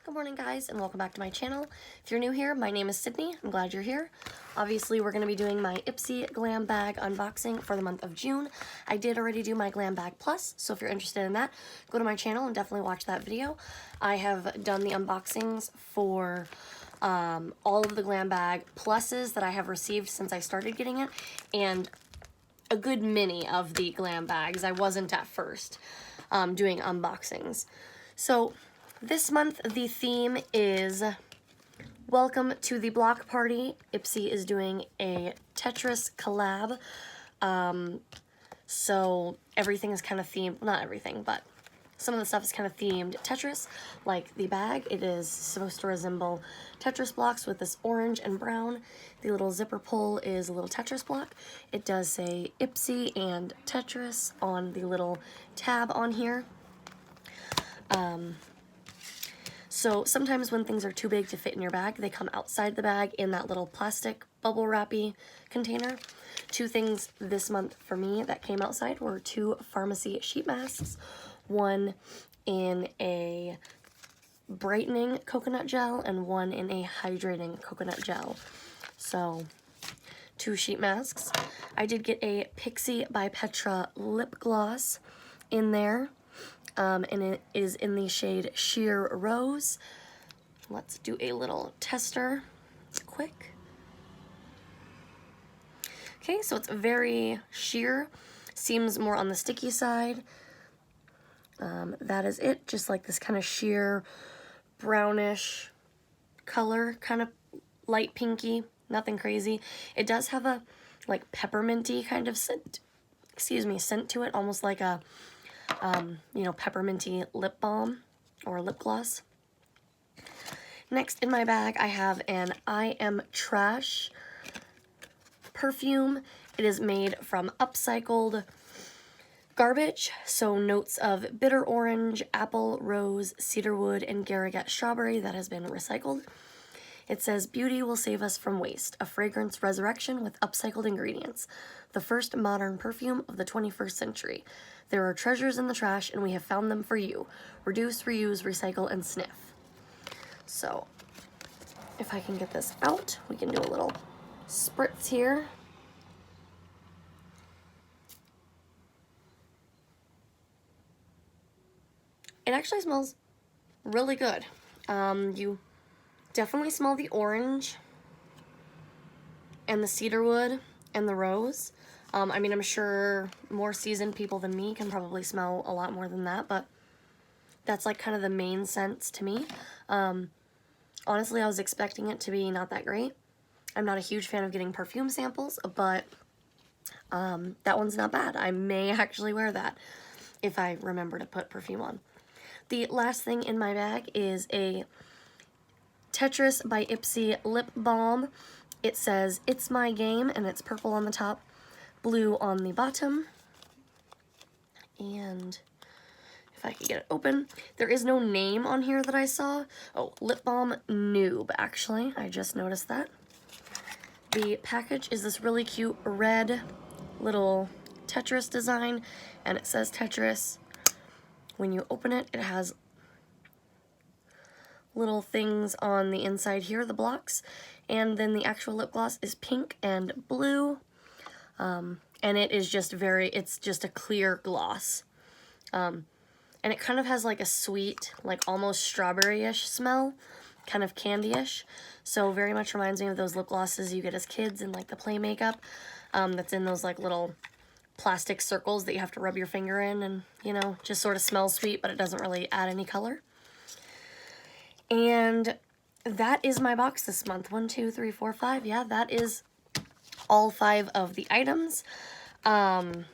Good morning, guys, and welcome back to my channel. If you're new here, my name is Sydney. I'm glad you're here. Obviously, we're going to be doing my Ipsy Glam bag unboxing for the month of June. I did already do my Glam Bag Plus, so if you're interested in that, go to my channel and definitely watch that video. I have done the unboxings for all of the Glam Bag Pluses that I have received since I started getting it, and a good many of the Glam bags. I wasn't at first doing unboxings. So this month, the theme is Welcome to the Block Party. Ipsy is doing a Tetris collab. So everything is kind of themed, not everything, but some of the stuff is kind of themed Tetris. Like the bag, it is supposed to resemble Tetris blocks with this orange and brown. The little zipper pull is a little Tetris block. It does say Ipsy and Tetris on the little tab on here. So sometimes when things are too big to fit in your bag, they come outside the bag in that little plastic bubble wrappy container. Two things this month for me that came outside were two pharmacy sheet masks, one in a brightening coconut gel and one in a hydrating coconut gel. So two sheet masks. I did get a Pixie by Petra lip gloss in there. And it is in the shade Sheer Rose. Let's do a little tester quick. Okay, so it's very sheer, seems more on the sticky side. That is it, just like this kind of sheer brownish color, kind of light pinky, nothing crazy. It does have a like pepperminty kind of scent, scent to it, almost like a pepperminty lip balm or lip gloss. Next in my bag, I have an I Am Trash perfume. It is made from upcycled garbage, so notes of bitter orange, apple, rose, cedarwood, and Garragat strawberry that has been recycled. It says, "Beauty will save us from waste, a fragrance resurrection with upcycled ingredients. The first modern perfume of the 21st century. There are treasures in the trash, and we have found them for you. Reduce, reuse, recycle, and sniff." So, if I can get this out, we can do a little spritz here. It actually smells really good. You definitely smell the orange and the cedarwood and the rose. I mean, I'm sure more seasoned people than me can probably smell a lot more than that, but that's like kind of the main scents to me. Honestly, I was expecting it to be not that great. I'm not a huge fan of getting perfume samples, but that one's not bad. I may actually wear that if I remember to put perfume on. The last thing in my bag is a Tetris by Ipsy lip balm. It says, "It's my game," and it's purple on the top, blue on the bottom. And if I could get it open, there is no name on here that I saw. Oh, Lip Balm Noob, actually. I just noticed that. The package is this really cute red little Tetris design, and it says Tetris. When you open it, it has little things on the inside here, the blocks, and then the actual lip gloss is pink and blue. And it is just it's just a clear gloss. And it kind of has like a sweet, like almost strawberry-ish smell, kind of candy-ish. So very much reminds me of those lip glosses you get as kids in like the play makeup, that's in those like little plastic circles that you have to rub your finger in and, just sort of smells sweet, but it doesn't really add any color. And that is my box this month. 1, 2, 3, 4, 5. Yeah, that is all 5 of the items. The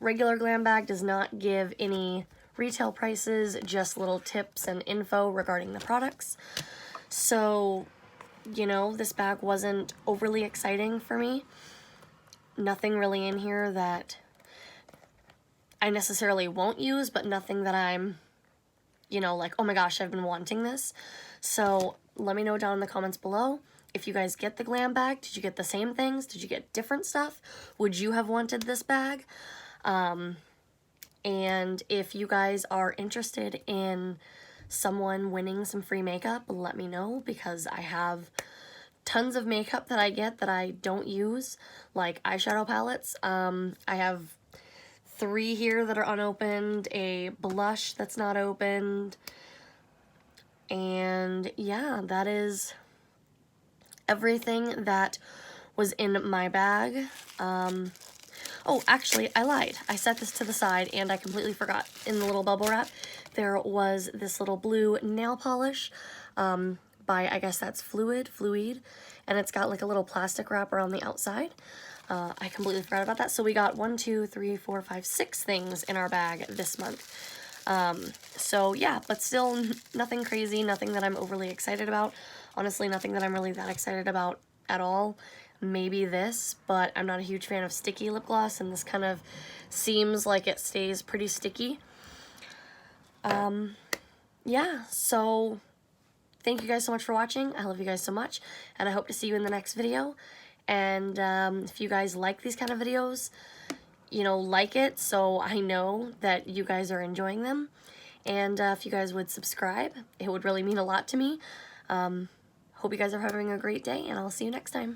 regular Glam bag does not give any retail prices, just little tips and info regarding the products. So, this bag wasn't overly exciting for me. Nothing really in here that I necessarily won't use, but nothing that I'm, like, oh my gosh, I've been wanting this. So let me know down in the comments below if you guys get the Glam bag. Did you get the same things? Did you get different stuff? Would you have wanted this bag? And if you guys are interested in someone winning some free makeup, let me know, because I have tons of makeup that I get that I don't use, like eyeshadow palettes. I have 3 here that are unopened, a blush that's not opened, and yeah, that is everything that was in my bag. Oh, actually, I lied. I set this to the side and I completely forgot. In the little bubble wrap, there was this little blue nail polish by, I guess that's Fluid, and it's got like a little plastic wrapper on the outside. I completely forgot about that. So we got 1, 2, 3, 4, 5, 6 things in our bag this month. So yeah, but still nothing crazy, nothing that I'm overly excited about. Honestly, nothing that I'm really that excited about at all. Maybe this, but I'm not a huge fan of sticky lip gloss, and this kind of seems like it stays pretty sticky. Yeah, so thank you guys so much for watching. I love you guys so much, and I hope to see you in the next video. And if you guys like these kind of videos, you know, like it so I know that you guys are enjoying them. And if you guys would subscribe, it would really mean a lot to me. Hope you guys are having a great day, and I'll see you next time.